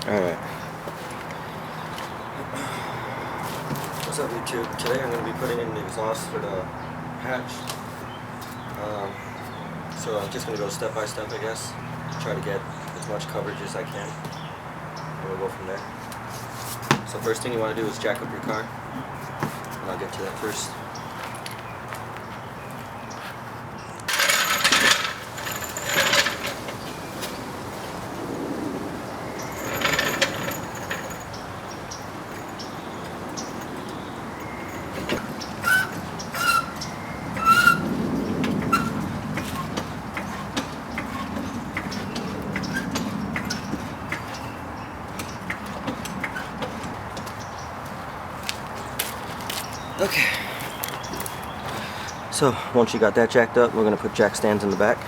Alright. What's up, YouTube? Today I'm going to be putting in the exhaust for the hatch. So I'm just going to go step by step, I guess. Try to get as much coverage as I can. And we'll go from there. So first thing you want to do is jack up your car. And I'll get to that first. Okay, so once you got that jacked up, we're going to put jack stands in the back.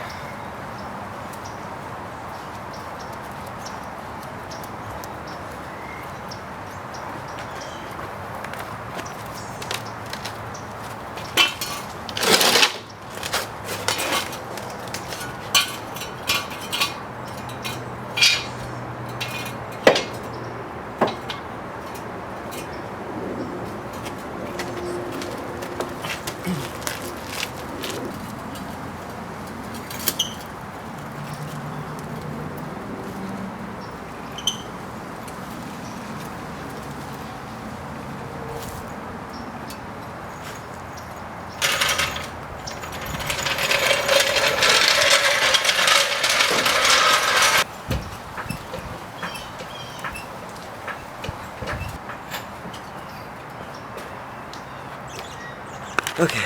Okay,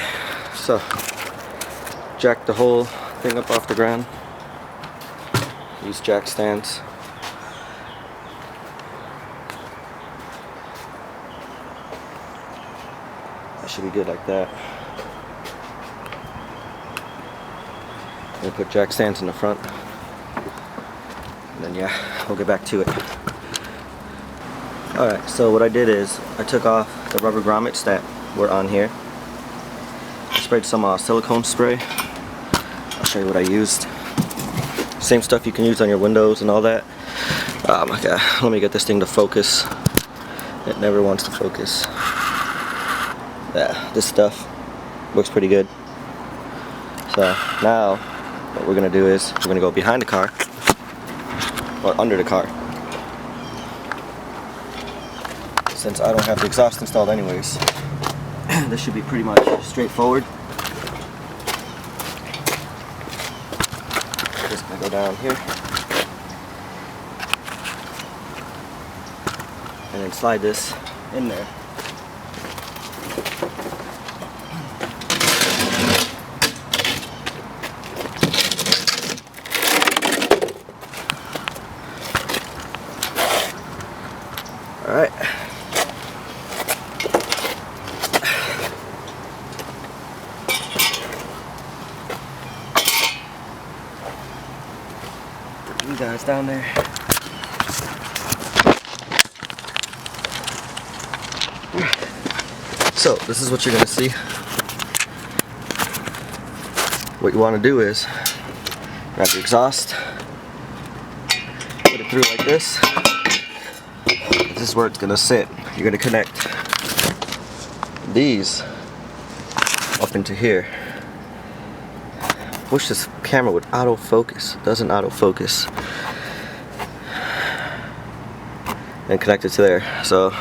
so jack the whole thing up off the ground. Use jack stands. That should be good like that. We'll put jack stands in the front. And then yeah, we'll get back to it. Alright, so what I did is I took off the rubber grommets that were on here. I sprayed some silicone spray. I'll show you what I used. Same stuff you can use on your windows and all that. Oh my god, let me get this thing to focus. It never wants to focus. Yeah, this stuff works pretty good. So now what we're gonna do is we're gonna go behind the car or under the car. Since I don't have the exhaust installed anyways, this should be pretty much straightforward. Just gonna go down here and then slide this in there. All right. You guys down there. So this is what you're gonna see. What you want to do is grab your exhaust, put it through like this. This is where it's gonna sit. You're gonna connect these up into here. Wish this camera would autofocus. It doesn't autofocus. And connect it to there. So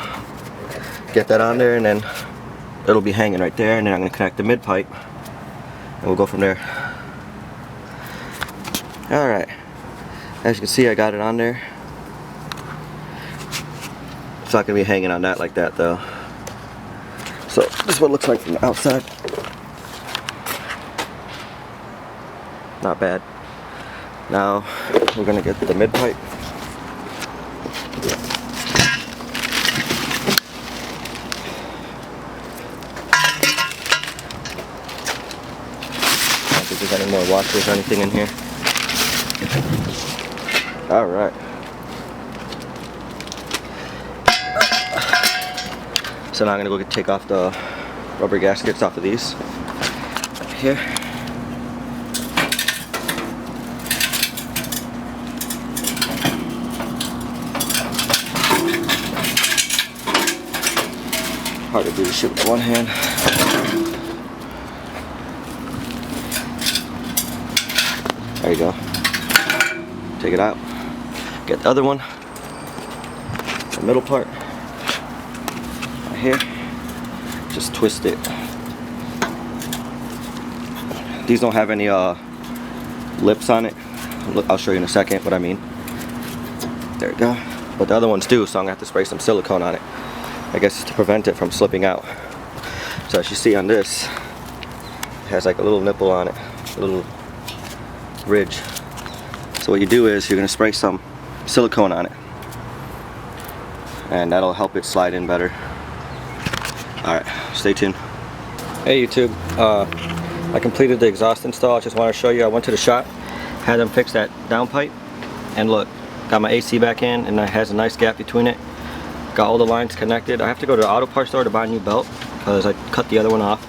get that on there and then it'll be hanging right there, and then I'm gonna connect the mid pipe and we'll go from there. Alright. As you can see, I got it on there. It's not gonna be hanging on that like that though. So this is what it looks like from the outside. Not bad. Now we're gonna get the mid pipe. I don't think there's any more washers or anything in here. Alright. So now I'm gonna go take off the rubber gaskets off of these right here. hard to do this shit with one hand. There you go. Take it out. Get the other one. The middle part. Right here. Just twist it. These don't have any lips on it. I'll show you in a second what I mean. There we go. But the other ones do, so I'm gonna have to spray some silicone on it. I guess to prevent it from slipping out. So as you see on this, it has like a little nipple on it, a little ridge. So what you do is you're gonna spray some silicone on it, and that'll help it slide in better. Alright, stay tuned. Hey YouTube, I completed the exhaust install. I just want to show you, I went to the shop, had them fix that downpipe, and look, got my AC back in, and it has a nice gap between it. Got all the lines connected. I have to go to the auto parts store to buy a new belt because I cut the other one off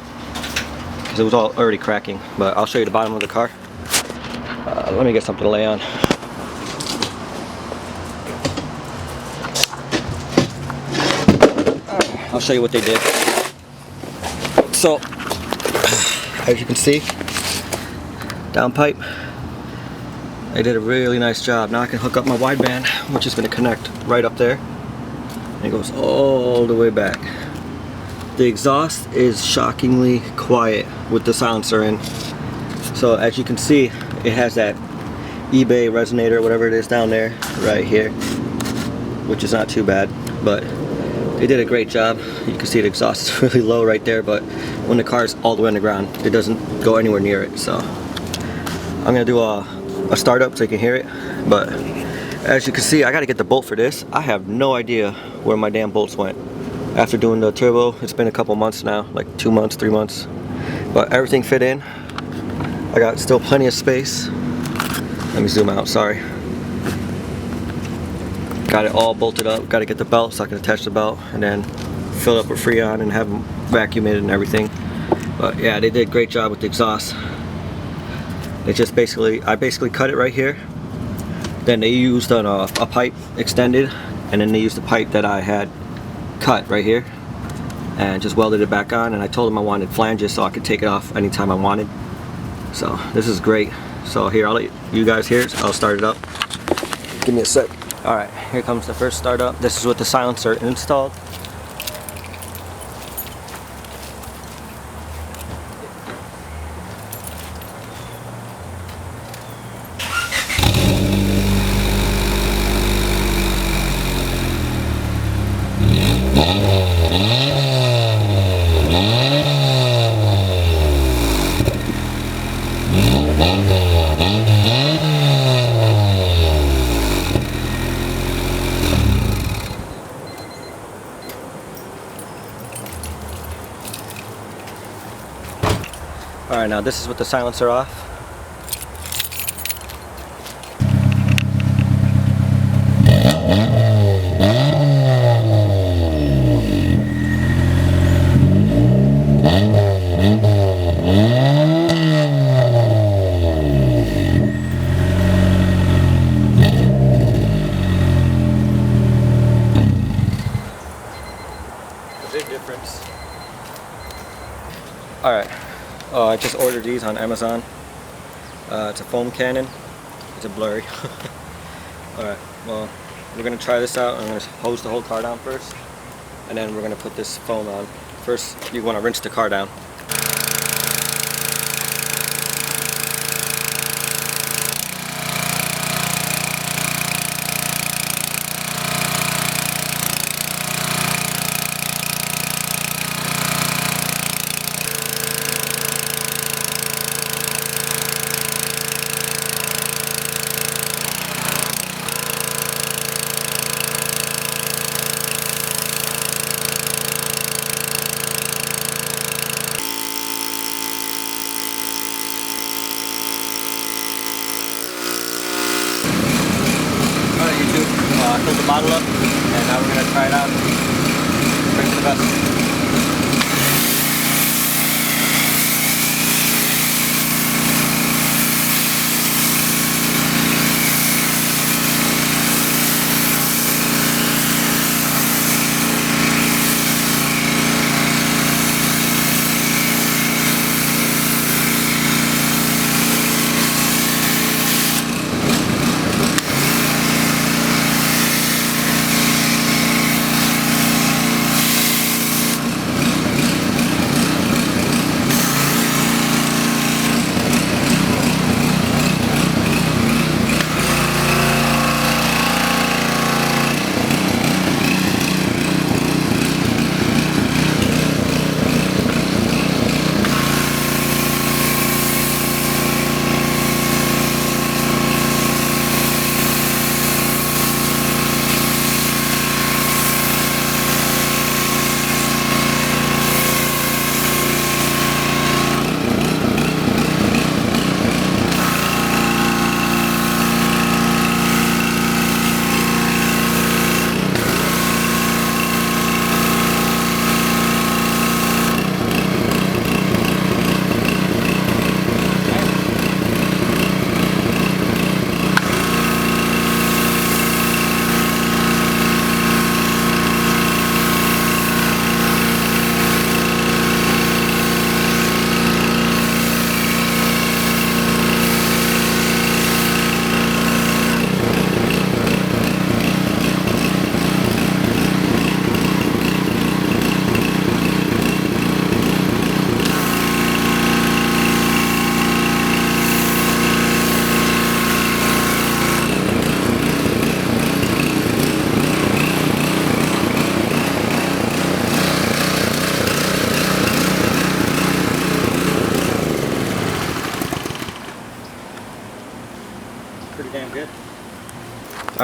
because it was already cracking. But I'll show you the bottom of the car. Let me get something to lay on. I'll show you what they did. So, as you can see, downpipe, they did a really nice job. Now I can hook up my wideband, which is going to connect right up there. And it goes all the way back. The exhaust is shockingly quiet with the silencer in. So as you can see, it has that eBay resonator, whatever it is down there, right here, which is not too bad, but they did a great job. You can see the exhaust is really low right there, but when the car is all the way on the ground, it doesn't go anywhere near it. So I'm gonna do a startup so you can hear it, but as you can see, I gotta get the bolt for this. I have no idea where my damn bolts went. After doing the turbo, it's been a couple months now, like 2 months, 3 months, but everything fit in. I got still plenty of space. Let me zoom out, sorry. Got it all bolted up. Got to get the belt so I can attach the belt and then fill it up with Freon and have them vacuumed and everything. But yeah, they did a great job with the exhaust. They just I basically cut it right here. Then they used a pipe extended, and then they used the pipe that I had cut right here and just welded it back on. And I told them I wanted flanges so I could take it off anytime I wanted. So this is great. So here, I'll let you guys hear it. I'll start it up. Give me a sec. Alright, here comes the first startup. This is with the silencer installed. Alright, now this is with the silencer off. A big difference. Alright. I just ordered these on Amazon. It's a foam cannon. It's a blurry. Alright, well, we're going to try this out. I'm going to hose the whole car down first, and then we're going to put this foam on. First, you want to rinse the car down. I filled the bottle up, and now we're going to try it out. Bring it to the vessel.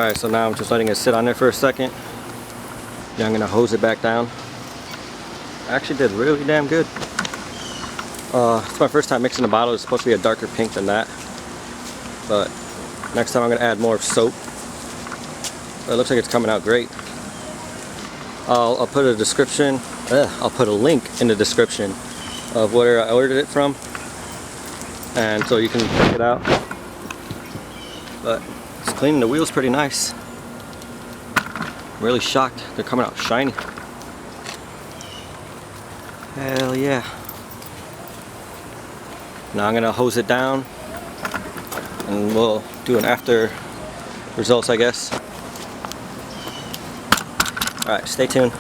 Alright, so now I'm just letting it sit on there for a second. Then I'm going to hose it back down. I actually did really damn good. It's my first time mixing the bottle. It's supposed to be a darker pink than that. But next time I'm going to add more soap. But it looks like it's coming out great. I'll put a description. I'll put a link in the description of where I ordered it from. And so you can check it out. But it's cleaning the wheels pretty nice. I'm really shocked. They're coming out shiny. Hell yeah. Now I'm going to hose it down. And we'll do an after results, I guess. Alright, stay tuned.